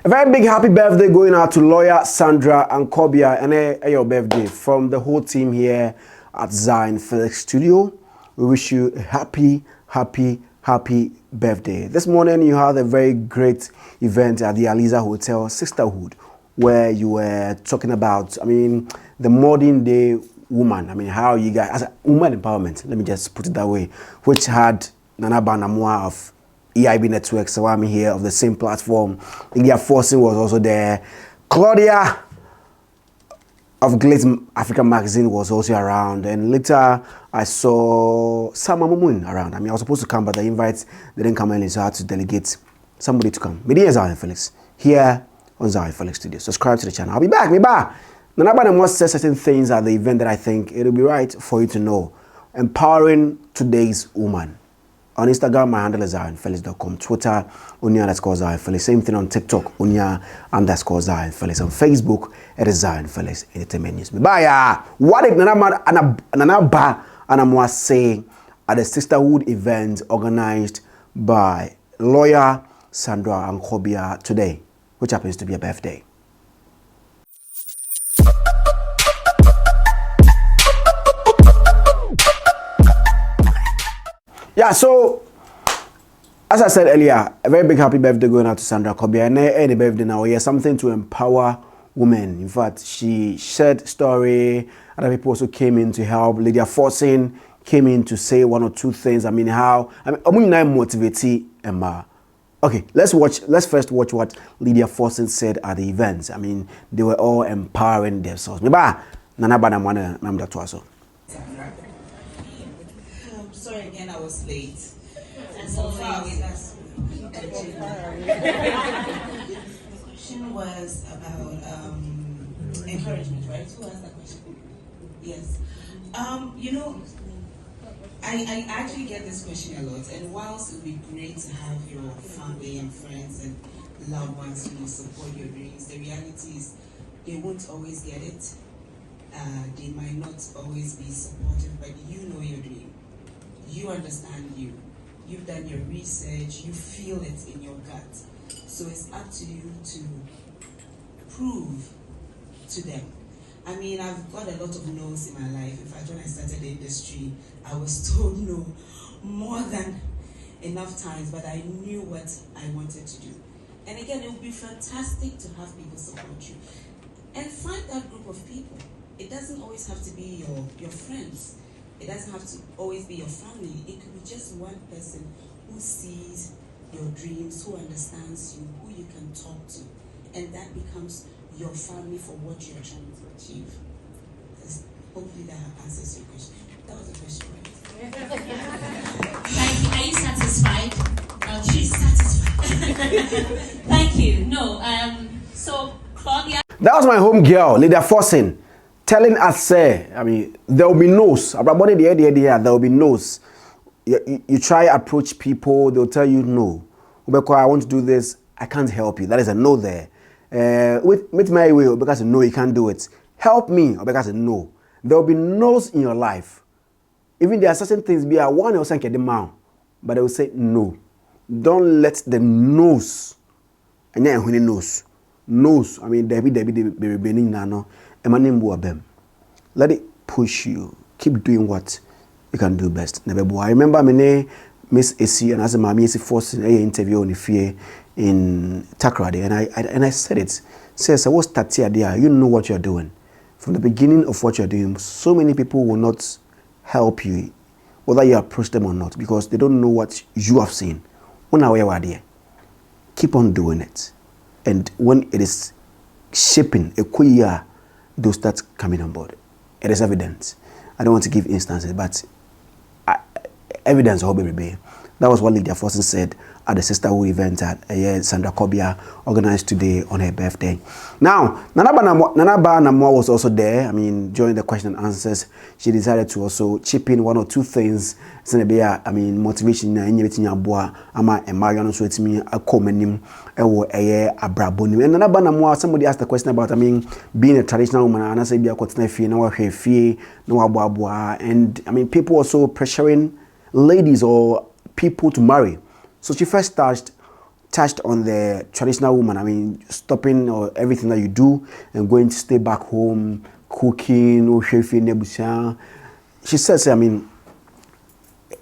A very big happy birthday going out to lawyer Sandra Ankobiah and your birthday from the whole team here at Zionfelix studio. We wish you a happy birthday. This morning you had a very great event at the Aliza Hotel Sisterhood where you were talking about, the modern day woman. How you guys, as a woman empowerment, let me just put it that way, which had Aba Anamoah of EIB Network, so I'm here of the same platform. India Forcing was also there. Claudia of Great African Magazine was also around. And later I saw Sama Mumun around. I was supposed to come, but the invites didn't come in, so I had to delegate somebody to come. Media Zionfelix here on Zionfelix Studio. Subscribe to the channel. I'll be back. Aba Anamoah said certain things at the event that I think it'll be right for you to know. Empowering today's woman. On Instagram, my handle is Zionfelix.com. Twitter, Unia_Zionfelix. Same thing on TikTok, Unia_Zionfelix. On Facebook, it is Zionfelix Entertainment News. Bye. What did Aba Anamoah say at the Sisterhood event organized by lawyer Sandra Ankobiah today, which happens to be a birthday? Yeah, so as I said earlier, a very big happy birthday going out to Sandra Ankobiah. And any birthday now, yeah, something to empower women. In fact, she shared story. Other people also came in to help. Lydia Forcing came in to say one or two things. I'm motivate Emma. Okay, let's first watch what Lydia Forcing said at the events. They were all empowering themselves. Sorry again, I was late. And so far with us. The question was about encouragement, right? Who asked that question? Yes. I actually get this question a lot, and whilst it would be great to have your family and friends and loved ones, support your dreams, the reality is they won't always get it. They might not always be supportive, but you know your dream. You understand you. You've done your research. You feel it in your gut. So it's up to you to prove to them. I've got a lot of no's in my life. In fact, when I started the industry, I was told no more than enough times, but I knew what I wanted to do. And again, it would be fantastic to have people support you. And find that group of people. It doesn't always have to be your friends. It doesn't have to always be your family. It could be just one person who sees your dreams, who understands you, who you can talk to. And that becomes your family for what you're trying to achieve. Hopefully that answers your question. That was the question, right? Thank you. Are you satisfied? She's satisfied. Thank you. No, so Claudia. That was my home girl, Lydia Forcing, telling us, there will be no's. There will be no's. You try approach people, they'll tell you no. I want to do this, I can't help you. That is a no there. With my way, because no, you can't do it. Help me, because no. There will be no's in your life. Even there are certain things, be a one or second demand, but they will say no. Don't let the no's. And then when it knows. Knows, Debbie, nano. Let it push you. Keep doing what you can do best. I remember my name, Miss AC, and as a mommy, Forcing an interview on the fear in Takrady, and I said it. Says I was started there. You know what you're doing. From the beginning of what you're doing, so many people will not help you, whether you approach them or not, because they don't know what you have seen. Keep on doing it. And when it is shaping a year, they'll start coming on board. It is evident. I don't want to give instances, but evidence of baby. That was what Lydia Forcing said at the Sisterhood event at Sandra Ankobiah organized today on her birthday. Now, Aba Anamoah was also there. During the question and answers, she decided to also chip in one or two things. Motivation and Aba Anamoah, somebody asked the question about being a traditional woman, and I said and people also pressuring ladies or people to marry. So she first touched touched on the traditional woman. I mean, stopping or everything that you do and going to stay back home, cooking, or chefing. She says, I mean,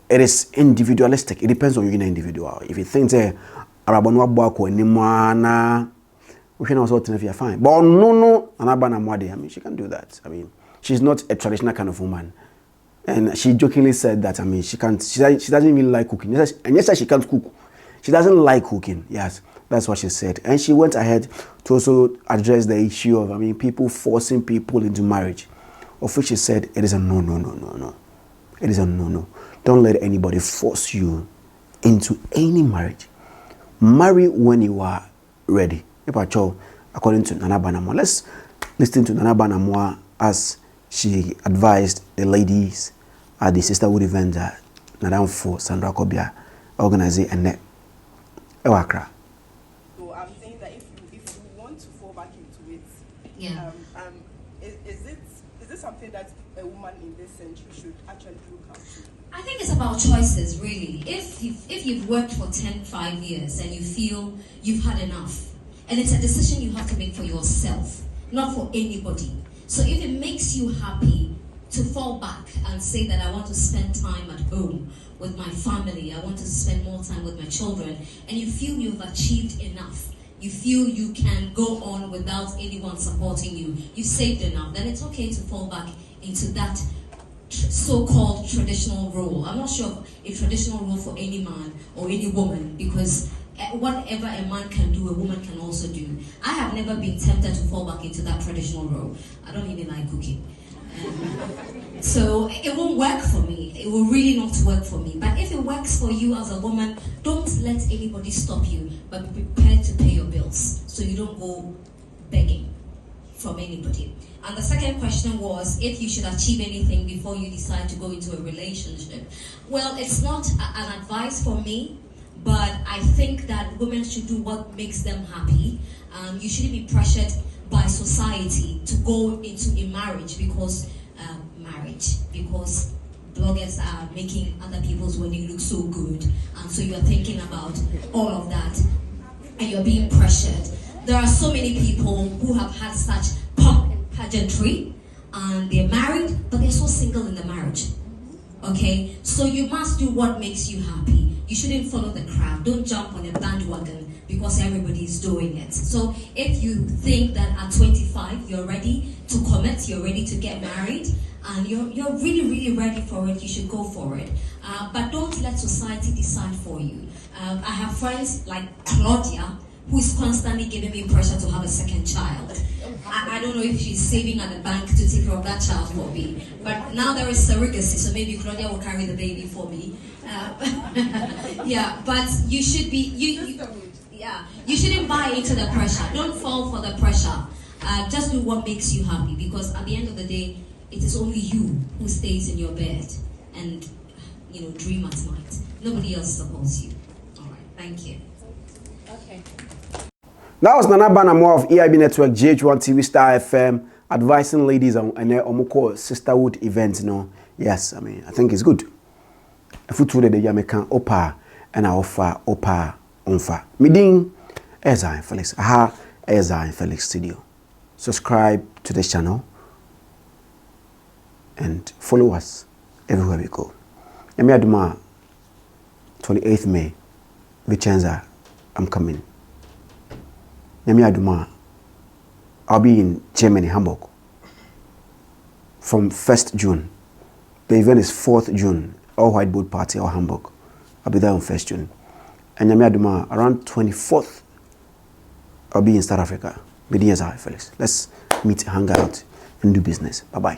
it is individualistic. It depends on you, individual. If you think that Arabano Bako and Nimana, we can also tell if you're fine. But no, Aba Anamoah, I mean, she can do that. I mean, she's not a traditional kind of woman. And she jokingly said that, I mean, she doesn't even like cooking. And yes, she can't cook. She doesn't like cooking. Yes, that's what she said. And she went ahead to also address the issue of, I mean, people forcing people into marriage. Of which she said, it is a no. It is a no. Don't let anybody force you into any marriage. Marry when you are ready. According to Aba Anamoah. Let's listen to Aba Anamoah as she advised the ladies at the sisterhood event that Madam for Sandra Ankobiah organizing and net. So I'm saying that if you want to fall back into it, Yeah. Is it something that a woman in this century should actually look out to? I think it's about choices, really. If you've worked for 5 years and you feel you've had enough, and it's a decision you have to make for yourself, not for anybody. So if it makes you happy to fall back and say that I want to spend time at home with my family, I want to spend more time with my children, and you feel you've achieved enough, you feel you can go on without anyone supporting you, you've saved enough, then it's okay to fall back into that so-called traditional role. I'm not sure of a traditional role for any man or any woman, because whatever a man can do, a woman can also do. I have never been tempted to fall back into that traditional role. I don't even like cooking. So it won't work for me. It will really not work for me. But if it works for you as a woman, don't let anybody stop you, but be prepared to pay your bills so you don't go begging from anybody. And the second question was if you should achieve anything before you decide to go into a relationship. Well, it's not an advice for me, but I think that women should do what makes them happy. You shouldn't be pressured by society to go into a marriage because bloggers are making other people's wedding look so good, and so you're thinking about all of that and you're being pressured. There are so many people who have had such pomp and pageantry and they're married, but they're so single in the marriage. Okay, so you must do what makes you happy. You shouldn't follow the crowd. Don't jump on a bandwagon because everybody is doing it. So if you think that at 25 you're ready to commit, you're ready to get married, and you're really, really ready for it, you should go for it. But don't let society decide for you. I have friends like Claudia, who is constantly giving me pressure to have a second child. I don't know if she's saving at the bank to take care of that child for me. But now there is surrogacy, so maybe Claudia will carry the baby for me. Yeah, but you should be, you shouldn't buy into the pressure. Don't fall for the pressure. Just do what makes you happy, because at the end of the day, it is only you who stays in your bed and, dream at night. Nobody else supports you. All right, thank you. Okay. That was Aba Anamoah of EIB Network, GH1 TV, Star FM, advising ladies on a sisterhood event. Yes, I mean, I think it's good. If you told the Jamaican Opa and I offer Opa Onfa. Meeting Zionfelix. Zionfelix Studio. Subscribe to this channel and follow us everywhere we go. Emi Aduma, 28th May, Vicenza, I'm coming. Emi Aduma, I'll be in Germany, Hamburg, from 1st June. The event is 4th June, all white boat party or Hamburg. I'll be there on 1st June. And Emi Aduma, around 24th, I'll be in South Africa. Let's meet, hang out, and do business. Bye-bye.